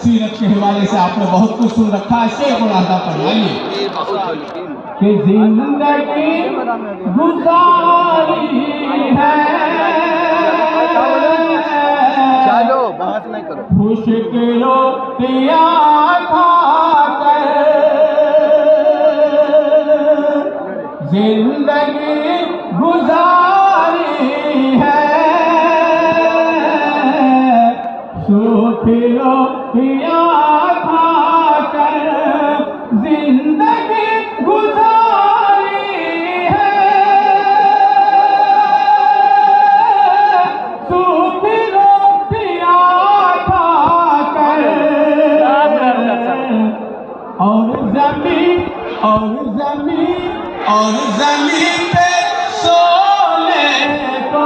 सीरत के हवाले से आपने बहुत कुछ सुन रखा है। शेर को अदा पढ़ाइए कि जिंदगी गुजारी है, चलो बहस नहीं करो, मुश्किलों दिया था कर जिंदगी गुजारी है, सुखियों दिया था कर जिंदगी गुजारी है, सुखियों दिया था कर और जमीन पे सोने को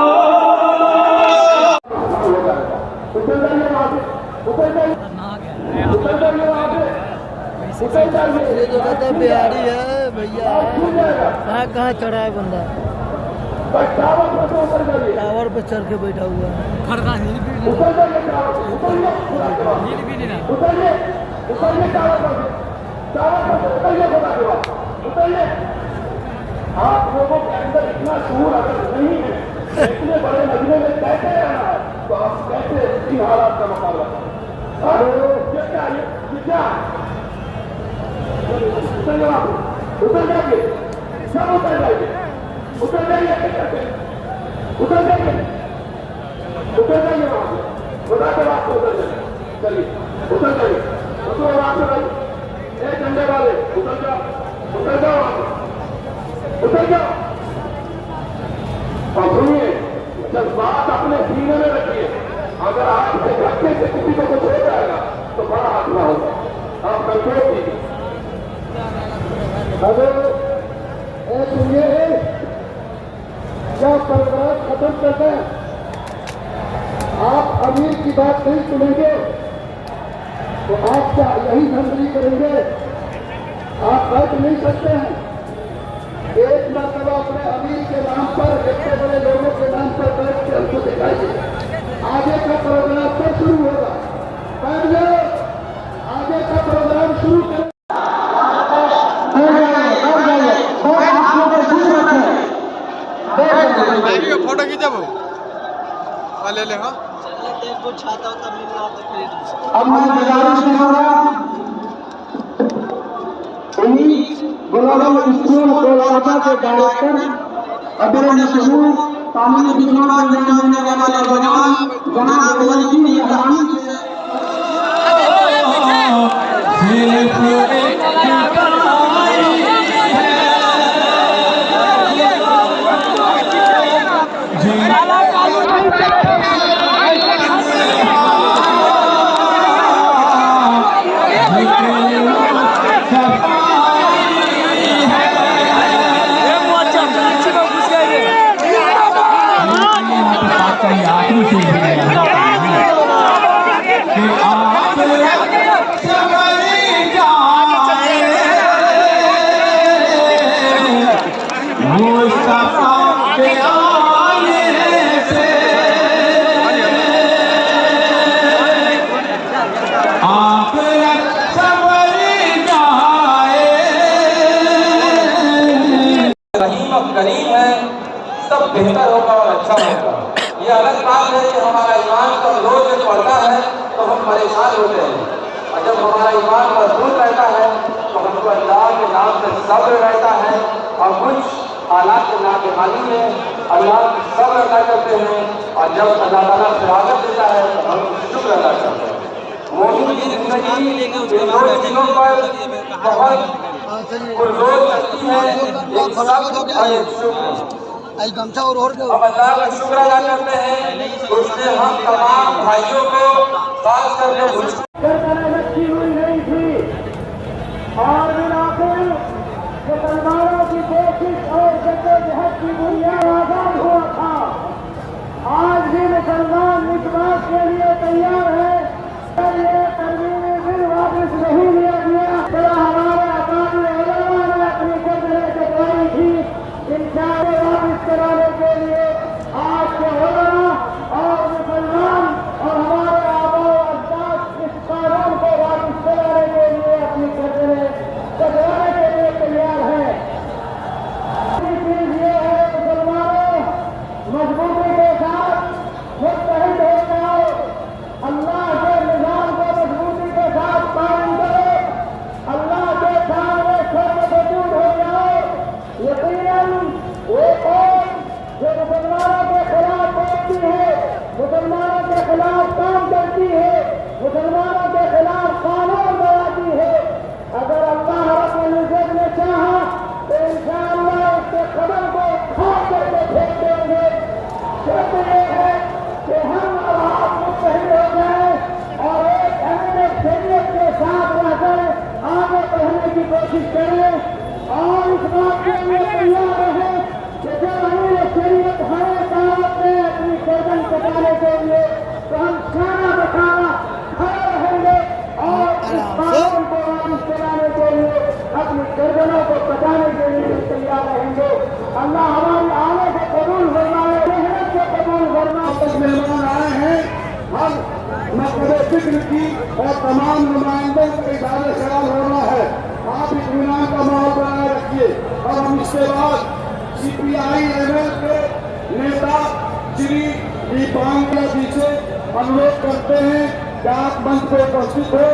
ये जो कहते हैं बिहारी है भैया, कहाँ कहाँ चढ़ा है बंदा, टावर पे चढ़ के बैठा हुआ है। आप लोगों के अंदर इतना शूर अगर नहीं है, इतने बड़े मजमे में कैसे रहना है, तो आप कैसे इन हालात का मुकाबला करें? अरे ये क्या उतर जाइए, सब उतर जाइए, उतर जाइए वहां से, खुदा के वास्ते उतर जाइए, चलिए उतर जाइए, उतरो वहां से भाई, एक झंडे वाले उतर जाओ वहां से, उतर जाओ। और सुनिए, जज्बात अपने सीने में रखिए, अगर आपके धक्के से किसी को कुछ हो जाएगा तो बड़ा हादसा होगा, आप कंट्रोल कीजिए। अगर सुनिए, जब प्रोग्राम खत्म करते हैं आप अमीर की बात नहीं सुनेंगे तो आप क्या यही धंधली करेंगे? आप बैठ नहीं सकते हैं। एक मरतबा अपने अमीर के नाम पर, इतने बड़े लोगों के नाम पर बैठ के हमको दिखाइए। आगे का प्रोग्राम फिर शुरू होगा, बैठ जाओ, आगे का प्रोग्राम शुरू करें। फोटो खींचो ले ले। हाँ अब मैं गुजारिश करूंगा ग्लोबल स्कूल कोलकाता के डायरेक्टर अब्दुल मशहूर कानूनी विज्ञान जानने वाले नौजवान जनाब की मेहरबानी करीब है, सब बेहतर होगा और अच्छा होगा। ये अलग बात है कि हमारा ईमान कमजोर जब पड़ता है तो हम परेशान होते हैं, और जब हमारा ईमान मजबूत रहता है तो हमको अल्लाह के नाम से सब्र रहता है, और कुछ हालात के नागहानी में अल्लाह की सब्र अदा करते हैं, और जब अल्लाह ताला सराहत देता है तो हम शुक्र अदा करते हैं। मोदी की जिंदगी इन दो चीजों पर बहुत पुरजोर लगती है, एक सब्र और एक शुक्र। अब अल्लाह का शुक्र अदा करते हैं, उसने हम तमाम भाइयों को खास करके रखी हुई नहीं थी, और मुसलमानों की कोशिश और जद्दोजहद की बुनियाद आजाद हुआ था। आज भी मुसलमान इस बात के लिए तैयार है, ये तरमीमी बिल वापस नहीं लिया गया। हमारे अकाबिर उलमा ने अपनी गर्दनें कटवाई थी, इंशाअल्लाह वापस कराने के लिए आज के उलमा और मुसलमान और हमारे आबा अजदाद इस बनाने के लिए तो हम खाना बखाना खड़े रहेंगे और इस कानून को वापस चलाने के लिए अपनी गर्दनों को बचाने के लिए तैयार रहेंगे। अल्लाह हमारी आने को कबूल फरमाए, मेहनत को कबूल फरमाए। तक मेहमान आए हैं, हम मकसद फिक्र की और तमाम नुमाइंदों को इजाजत ख्याल होना है। आप इत्मीनान का माहौल बनाए रखिए और हम इसके बाद CPI-ML के नेता श्री दीपांकर जी से अनुरोध करते हैं कि आप मंच पर उपस्थित हो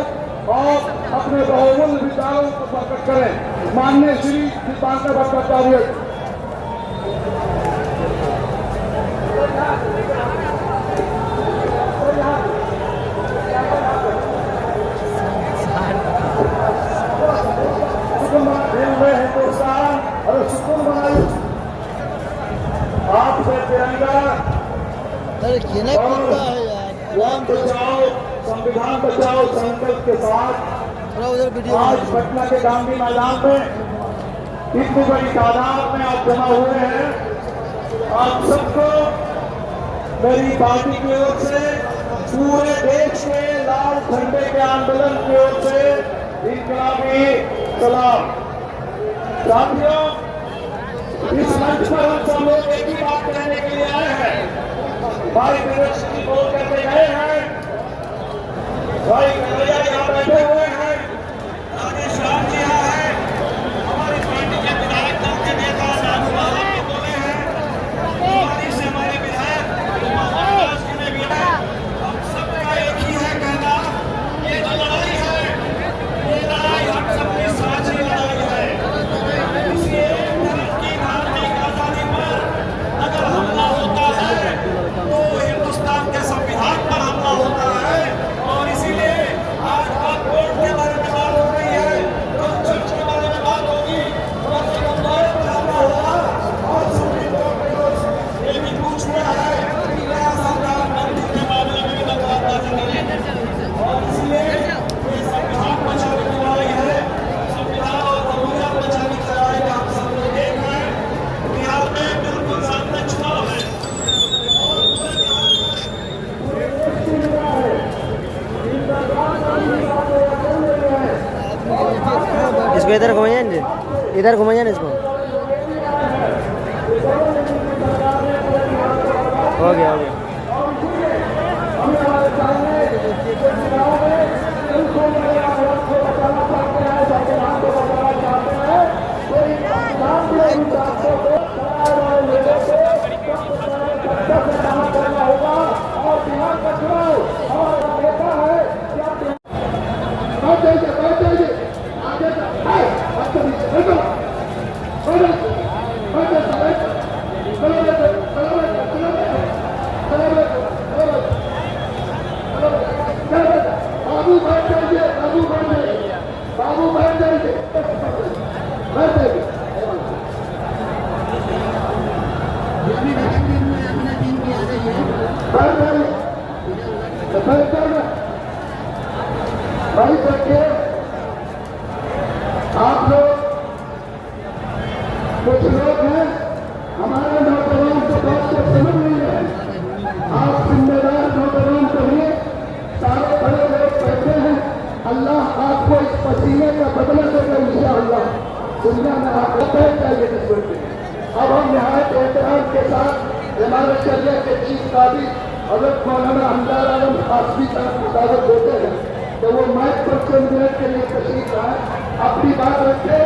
और अपने बहुमूल्य विचारों को प्रकट करें। माननीय श्री दीपांकर भट्टाचार्य। हिंदुस्तान और सुकून बनाई आपसे तिरंगा अरे कहना कितना है यार, वोट बचाओ संविधान बचाओ संकल्प के साथ थोड़ा उधर वीडियो आज पटना के गांधी मैदान में इतनी बड़ी तादाद में आप जमा हुए हैं। आप सबको मेरी पार्टी की ओर से, पूरे देश के लाल झंडे के आंदोलन की ओर से इनकलाबी सलाम। साथियों, इस मंच पर हम सब लोग एक ही बात कहने के लिए आए हैं। भाई विदेश की बोल करके गए हैं, भाई कन्हैया यहाँ बैठे हुए हैं, राजेश राम जी यहाँ है, हमारी पार्टी के विधायक दल के नेता साधु बाबा भी बोले हैं, हमारी से हमारे विधायक महाराज जी ने भी है। हम सबका एक ही है कहना, ये जो लड़ाई है, ये लड़ाई हम सबकी साझी लड़ाई है। इसी एक धर्म की धार्मिक आजादी पर अगर हमला होता है तो हिंदुस्तान के संविधान पर हमला होता है। और इसीलिए आज बात कोर्ट के बारे में बात हो रही है, कल चर्च के बारे में बात होगी, और पैगंबर पर हमला होगा। और सुप्रीम कोर्ट ने ये भी पूछ लिया है कि क्या सरकार मंदिर के मामले में भी दखलंदाजी करें। और इसलिए ये संविधान बचाने की लड़ाई है, संविधान और जमहूरियत बचाने की लड़ाई है। हम सब लोग एक हैं। बिहार में बिल्कुल सामने चुनाव है और इसको इधर घुमाइए ना, इधर घुमाइए ना इसको। हो गया हो गया। बाबू बैठ जाइए, बाबू बैठ जाइए, बाबू बैठ जाइए, बैठ जाइए। बैठ जाइए, बैठ जाइए भाई। देखिए आप लोग कुछ लोग हैं, हमारे नौजवान को बात को समझ नहीं है। आप जिम्मेदार नौजवान कहिए, सारे बड़े लोग बैठे हैं, अल्लाह आपको इस पसीने का बदला देगा इंशाअल्लाह। दुनिया में आप बैठ जाइए। अब हम यहाँ एहतराम के साथ हमारे शरिया के चीफ कादी हज़रत मौलाना हमदार आलम कासमी साहब की दावत देते हैं तो वो माइक पर चंद मिनट के लिए तशरीफ आए, अपनी बात रखें।